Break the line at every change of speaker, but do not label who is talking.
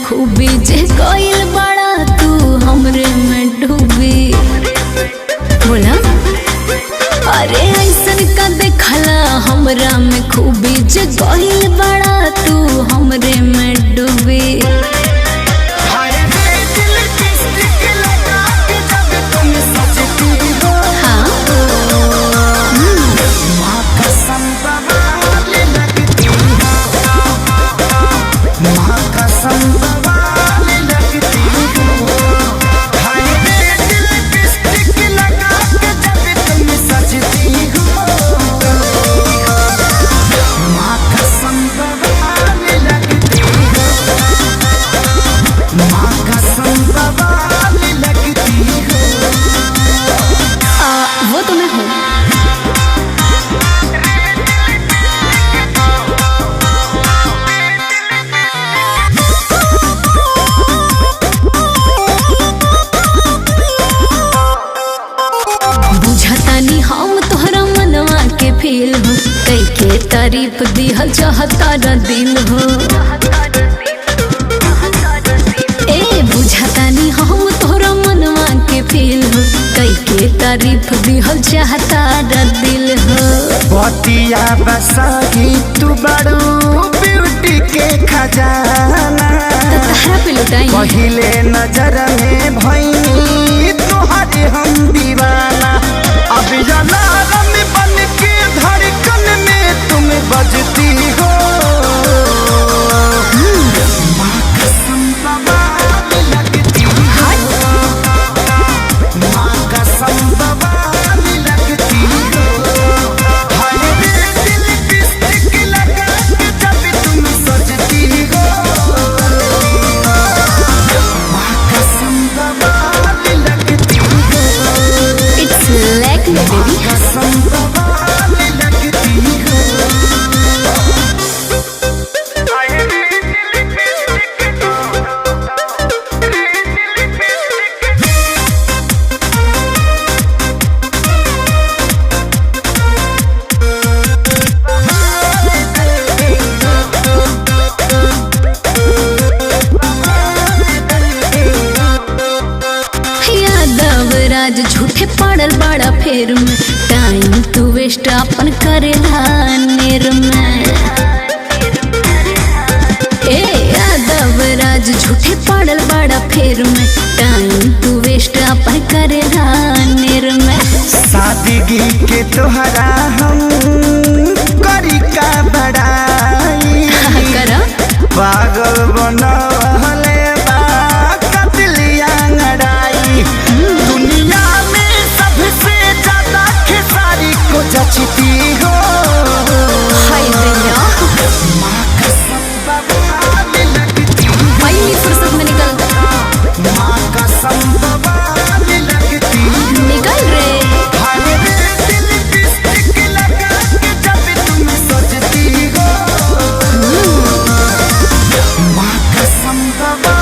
खूबी जे कोइल बड़ा तू हमरे में डूबी। बोला अरे ऐसन का देखला हमरा में खूबी जे कोइल बड़ा तू हमरे में डूबी। वो तो मैं हूँ। बुझतानी हम तोहरा मनवा के फील हो, कई के तारीफ दिहल चाहता न दिल हो। ए बुझतानी हम तोहरा मनवा के फील हो, कई के तारीफ दिहल चाहता न दिल हो।
बतिया बसाही तू बड़ू ब्यूटी के खजाना,
तहरा पे लुटाई
पहिले नजर में भईनी तोहरे हम दीवाना। अब अलार्म बन के धड़कन में तुम बजती हो। माँ कसम बवाल लगती हो, माँ कसम बवाल लगती हो। हाय रे दिल लिपस्टिक लगा के जब तुम सजती हो। माँ कसम बवाल लगती हो।
It's like me baby.
कसम बवाल लगती हो।
यादव राज झूठे पड़ल बड़ा फेर में, टाइम तू वेस्ट अपन करेला नेर में। ए यादव राज झूठे पड़ल बड़ा फेर में, टाइम तू वेस्ट अपन करेला नेर में।
सादगी के तोहरा हम करी का बड़ाई,
करा
पागल बनवले बा कतलिया लड़ाई। दुनिया में सबसे ज्यादा खेसारी को जचती हो।
हाय दैया
माँ कसम बवाल लगती हो।
पहली फुर्सत में निकल
माँ कसम बवाल लगती हो।
निकल रे।
हाय रे दिल लिपस्टिक लगा के जब तुम सजती हो। माँ कसम बवाल